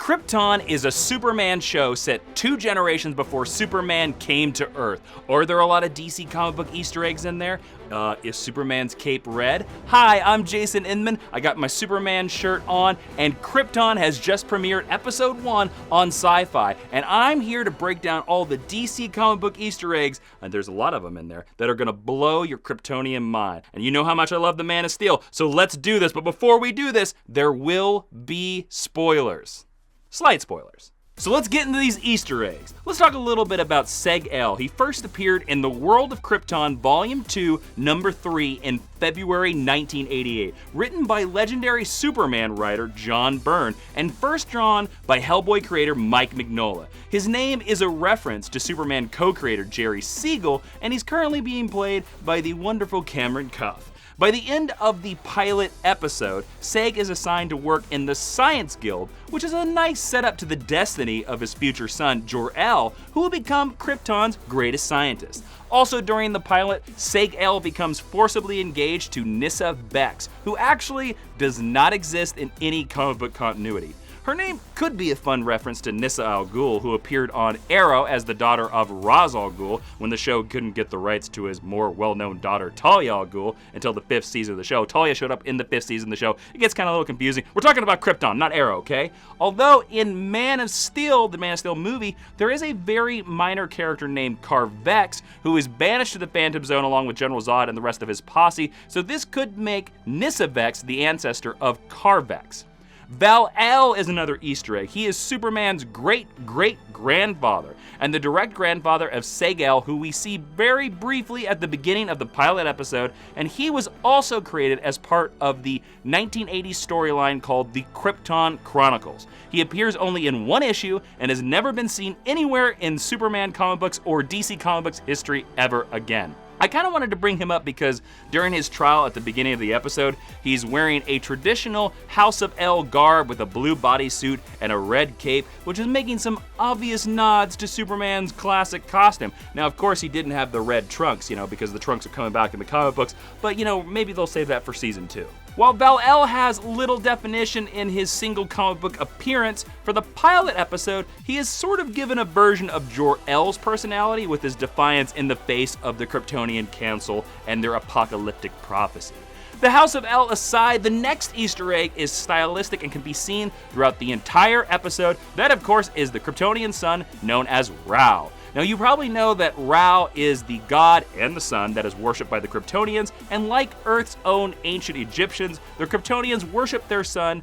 Krypton is a Superman show set 2 generations before Superman came to Earth. Are there a lot of DC comic book Easter eggs in there? Is Superman's cape red? Hi, I'm Jason Inman. I got my Superman shirt on, and Krypton has just premiered episode 1 on Sci-Fi. And I'm here to break down all the DC comic book Easter eggs, and there's a lot of them in there, that are gonna blow your Kryptonian mind. And you know how much I love the Man of Steel, so let's do this. But before we do this, there will be spoilers. Slight spoilers. So let's get into these Easter eggs. Let's talk a little bit about Seg-El. He first appeared in The World of Krypton, Volume 2, Number 3 in February 1988. Written by legendary Superman writer John Byrne and first drawn by Hellboy creator Mike Mignola. His name is a reference to Superman co-creator Jerry Siegel, and he's currently being played by the wonderful Cameron Cuff. By the end of the pilot episode, Seg is assigned to work in the Science Guild, which is a nice setup to the destiny of his future son, Jor-El, who will become Krypton's greatest scientist. Also during the pilot, Seg-El becomes forcibly engaged to Nyssa Bex, who actually does not exist in any comic book continuity. Her name could be a fun reference to Nyssa Al Ghul, who appeared on Arrow as the daughter of Ra's al Ghul when the show couldn't get the rights to his more well-known daughter Talia al Ghul until the 5th season of the show. Talia showed up in the 5th season of the show. It gets kind of a little confusing. We're talking about Krypton, not Arrow, okay? Although in Man of Steel, the Man of Steel movie, there is a very minor character named Carvex who is banished to the Phantom Zone along with General Zod and the rest of his posse, so this could make Nyssa Bex the ancestor of Carvex. Val-El is another Easter egg. He is Superman's great-great-grandfather and the direct grandfather of Seg-El, who we see very briefly at the beginning of the pilot episode, and he was also created as part of the 1980s storyline called the Krypton Chronicles. He appears only in 1 issue and has never been seen anywhere in Superman comic books or DC comic books history ever again. I kind of wanted to bring him up because during his trial at the beginning of the episode, he's wearing a traditional House of El garb with a blue bodysuit and a red cape, which is making some obvious nods to Superman's classic costume. Now, of course, he didn't have the red trunks, because the trunks are coming back in the comic books, but maybe they'll save that for season 2. While Val-El has little definition in his single comic book appearance, for the pilot episode, he is sort of given a version of Jor-El's personality with his defiance in the face of the Kryptonian Council and their apocalyptic prophecy. The House of El aside, the next Easter egg is stylistic and can be seen throughout the entire episode. That, of course, is the Kryptonian sun known as Rao. Now, you probably know that Rao is the god and the sun that is worshipped by the Kryptonians, and like Earth's own ancient Egyptians, the Kryptonians worship their sun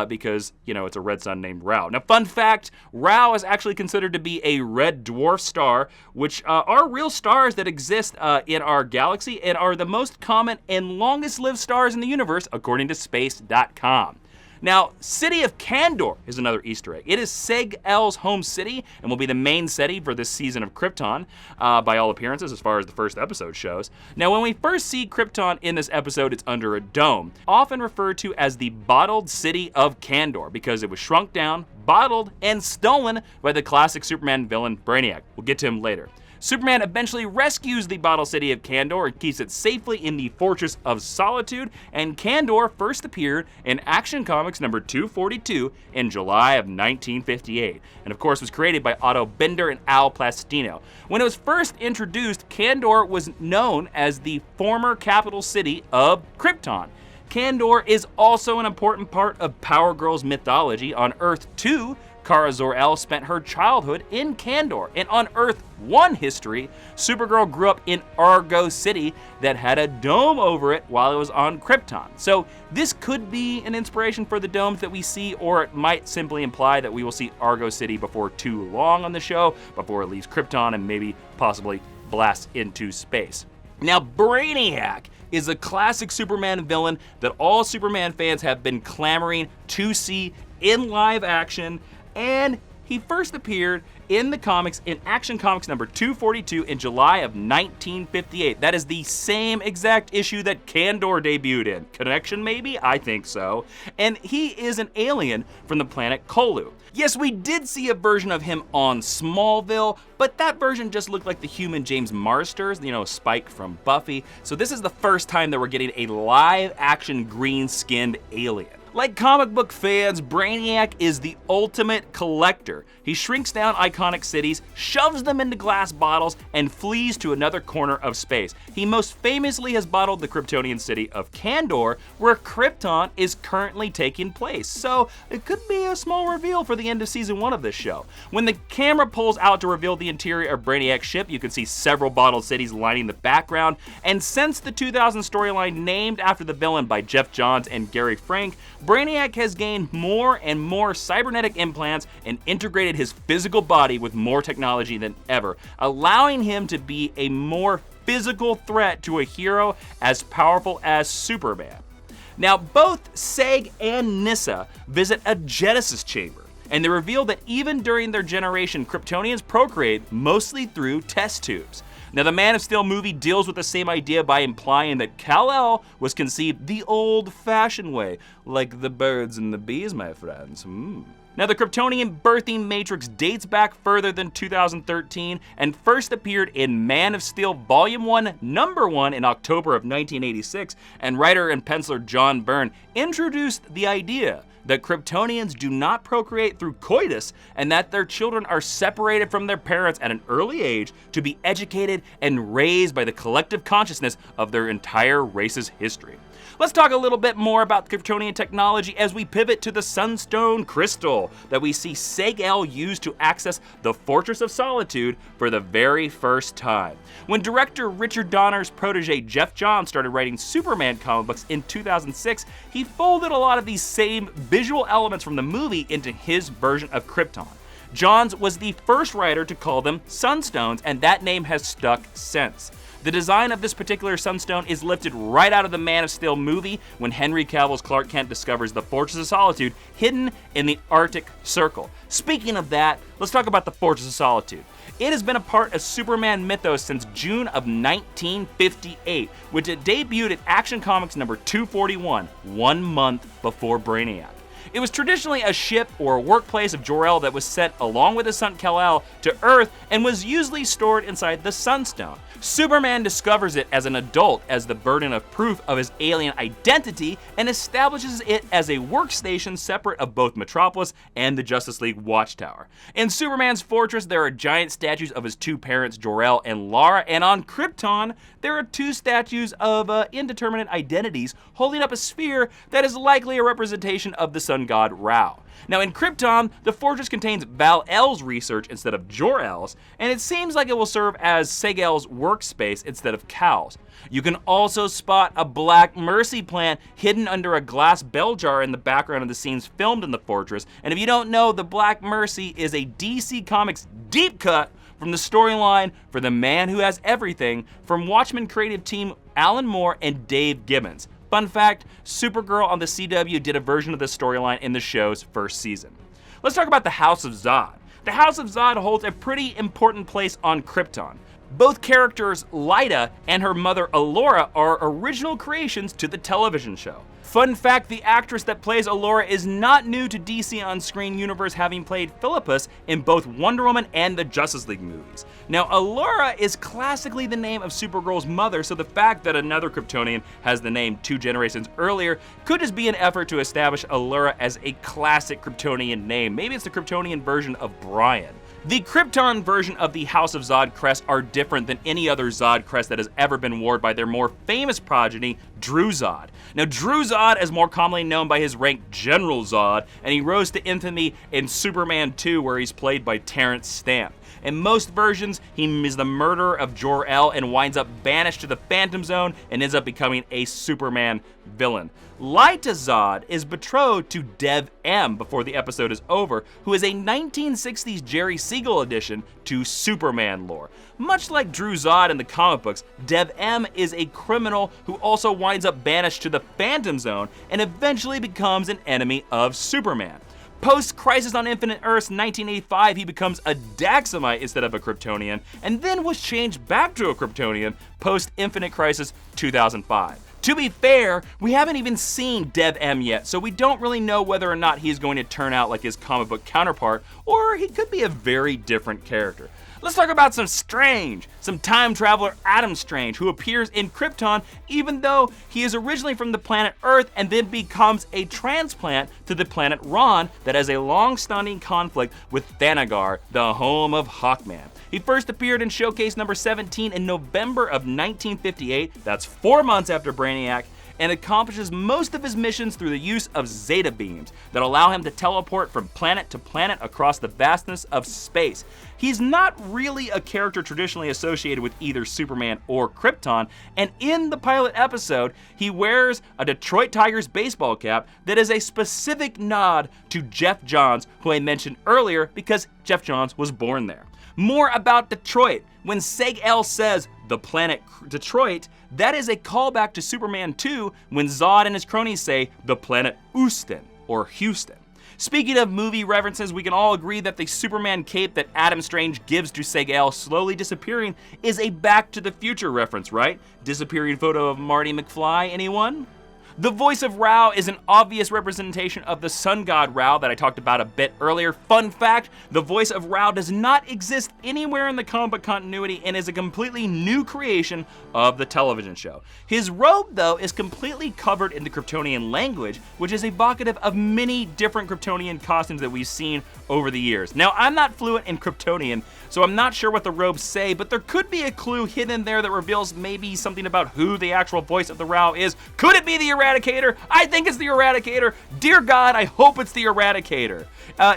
because, it's a red sun named Rao. Now, fun fact, Rao is actually considered to be a red dwarf star, which are real stars that exist in our galaxy and are the most common and longest-lived stars in the universe, according to Space.com. Now, City of Kandor is another Easter egg. It is Seg-El's home city and will be the main city for this season of Krypton, by all appearances, as far as the first episode shows. Now, when we first see Krypton in this episode, it's under a dome, often referred to as the bottled City of Kandor, because it was shrunk down, bottled, and stolen by the classic Superman villain Brainiac. We'll get to him later. Superman eventually rescues the bottle city of Kandor and keeps it safely in the Fortress of Solitude, and Kandor first appeared in Action Comics number 242 in July of 1958, and of course was created by Otto Bender and Al Plastino. When it was first introduced, Kandor was known as the former capital city of Krypton. Kandor is also an important part of Power Girl's mythology. On Earth 2, Kara Zor-El spent her childhood in Kandor, and on Earth 1 history, Supergirl grew up in Argo City that had a dome over it while it was on Krypton. So this could be an inspiration for the domes that we see, or it might simply imply that we will see Argo City before too long on the show, before it leaves Krypton and maybe possibly blasts into space. Now, Brainiac is a classic Superman villain that all Superman fans have been clamoring to see in live action, and he first appeared in the comics in Action Comics number 242 in July of 1958. That is the same exact issue that Kandor debuted in. Connection maybe? I think so. And he is an alien from the planet Kolu. Yes, we did see a version of him on Smallville, but that version just looked like the human James Marsters, Spike from Buffy. So this is the first time that we're getting a live action green-skinned alien. Like comic book fans, Brainiac is the ultimate collector. He shrinks down iconic cities, shoves them into glass bottles, and flees to another corner of space. He most famously has bottled the Kryptonian city of Kandor, where Krypton is currently taking place. So it could be a small reveal for the end of season 1 of this show. When the camera pulls out to reveal the interior of Brainiac's ship, you can see several bottled cities lining the background. And since the 2000 storyline named after the villain by Geoff Johns and Gary Frank, Brainiac has gained more and more cybernetic implants and integrated his physical body with more technology than ever, allowing him to be a more physical threat to a hero as powerful as Superman. Now, both Seg and Nyssa visit a Genesis chamber, and they reveal that even during their generation, Kryptonians procreate mostly through test tubes. Now, the Man of Steel movie deals with the same idea by implying that Kal-El was conceived the old-fashioned way, like the birds and the bees, my friends. Now, the Kryptonian birthing matrix dates back further than 2013 and first appeared in Man of Steel Volume 1, Number 1 in October of 1986, and writer and penciler John Byrne introduced the idea that Kryptonians do not procreate through coitus and that their children are separated from their parents at an early age to be educated and raised by the collective consciousness of their entire race's history. Let's talk a little bit more about Kryptonian technology as we pivot to the Sunstone Crystal that we see Seg-El use to access the Fortress of Solitude for the very first time. When director Richard Donner's protege Geoff Johns started writing Superman comic books in 2006, he folded a lot of these same visual elements from the movie into his version of Krypton. Johns was the first writer to call them Sunstones, and that name has stuck since. The design of this particular Sunstone is lifted right out of the Man of Steel movie when Henry Cavill's Clark Kent discovers the Fortress of Solitude hidden in the Arctic Circle. Speaking of that, let's talk about the Fortress of Solitude. It has been a part of Superman mythos since June of 1958, which it debuted at Action Comics number 241, 1 month before Brainiac. It was traditionally a ship or a workplace of Jor-El that was sent along with his son Kal-El to Earth and was usually stored inside the Sunstone. Superman discovers it as an adult as the burden of proof of his alien identity and establishes it as a workstation separate of both Metropolis and the Justice League Watchtower. In Superman's fortress, there are giant statues of his two parents, Jor-El and Lara, and on Krypton, there are two statues of indeterminate identities holding up a sphere that is likely a representation of the sun god Ra. Now, in Krypton, the fortress contains Val-El's research instead of Jor-El's, and it seems like it will serve as Seg-El's workspace instead of Kal's. You can also spot a Black Mercy plant hidden under a glass bell jar in the background of the scenes filmed in the fortress, and if you don't know, the Black Mercy is a DC Comics deep cut from the storyline for The Man Who Has Everything from Watchmen creative team Alan Moore and Dave Gibbons. Fun fact, Supergirl on the CW did a version of this storyline in the show's first season. Let's talk about the House of Zod. The House of Zod holds a pretty important place on Krypton. Both characters, Lyta and her mother Alora, are original creations to the television show. Fun fact, the actress that plays Alora is not new to DC on-screen universe, having played Philippus in both Wonder Woman and the Justice League movies. Now, Alora is classically the name of Supergirl's mother, so the fact that another Kryptonian has the name 2 generations earlier could just be an effort to establish Alora as a classic Kryptonian name. Maybe it's the Kryptonian version of Brian. The Krypton version of the House of Zod crest are different than any other Zod crest that has ever been worn by their more famous progeny, Dru-Zod. Now, Dru-Zod is more commonly known by his rank General Zod, and he rose to infamy in Superman 2, where he's played by Terrence Stamp. In most versions, he is the murderer of Jor-El and winds up banished to the Phantom Zone and ends up becoming a Superman villain. Lyta Zod is betrothed to Dev-Em before the episode is over, who is a 1960s Jerry Siegel addition to Superman lore. Much like Dru-Zod in the comic books, Dev-Em is a criminal who also winds up banished to the Phantom Zone and eventually becomes an enemy of Superman. Post-Crisis on Infinite Earths 1985, he becomes a Daxamite instead of a Kryptonian, and then was changed back to a Kryptonian post-Infinite Crisis 2005. To be fair, we haven't even seen Dev-Em yet, so we don't really know whether or not he's going to turn out like his comic book counterpart, or he could be a very different character. Let's talk about some Strange, some time traveler Adam Strange, who appears in Krypton even though he is originally from the planet Earth and then becomes a transplant to the planet Ron that has a long-standing conflict with Thanagar, the home of Hawkman. He first appeared in Showcase number 17 in November of 1958, that's 4 months after Brainiac, and accomplishes most of his missions through the use of Zeta beams that allow him to teleport from planet to planet across the vastness of space. He's not really a character traditionally associated with either Superman or Krypton, and in the pilot episode, he wears a Detroit Tigers baseball cap that is a specific nod to Geoff Johns, who I mentioned earlier because Geoff Johns was born there. More about Detroit. When Seg-El says the planet Detroit, that is a callback to Superman 2 when Zod and his cronies say the planet Houston or Houston. Speaking of movie references, we can all agree that the Superman cape that Adam Strange gives to Seg-El slowly disappearing is a Back to the Future reference, right? Disappearing photo of Marty McFly, anyone? The voice of Rao is an obvious representation of the sun god Rao that I talked about a bit earlier. Fun fact, the voice of Rao does not exist anywhere in the comic book continuity and is a completely new creation of the television show. His robe, though, is completely covered in the Kryptonian language, which is evocative of many different Kryptonian costumes that we've seen over the years. Now, I'm not fluent in Kryptonian, so I'm not sure what the robes say, but there could be a clue hidden there that reveals maybe something about who the actual voice of the Rao is. Could it be the Eradicator? I think it's the Eradicator. Dear God, I hope it's the Eradicator.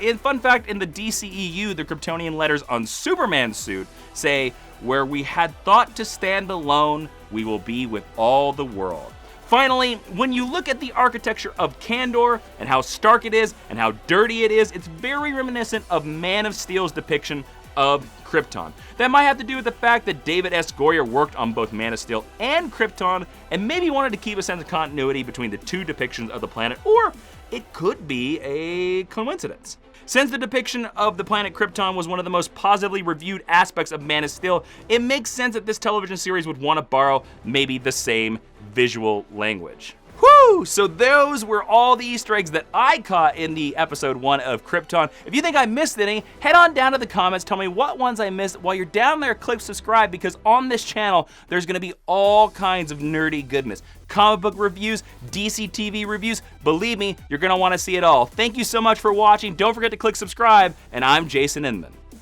In fun fact, in the DCEU, the Kryptonian letters on Superman's suit say, "Where we had thought to stand alone, we will be with all the world." Finally, when you look at the architecture of Kandor and how stark it is and how dirty it is, it's very reminiscent of Man of Steel's depiction of Krypton. That might have to do with the fact that David S. Goyer worked on both Man of Steel and Krypton and maybe wanted to keep a sense of continuity between the two depictions of the planet, or it could be a coincidence. Since the depiction of the planet Krypton was one of the most positively reviewed aspects of Man of Steel, it makes sense that this television series would want to borrow maybe the same visual language. Whew! So those were all the Easter eggs that I caught in the episode 1 of Krypton. If you think I missed any, head on down to the comments, tell me what ones I missed. While you're down there, click subscribe, because on this channel, there's gonna be all kinds of nerdy goodness. Comic book reviews, DC TV reviews, believe me, you're gonna wanna see it all. Thank you so much for watching. Don't forget to click subscribe, and I'm Jason Inman.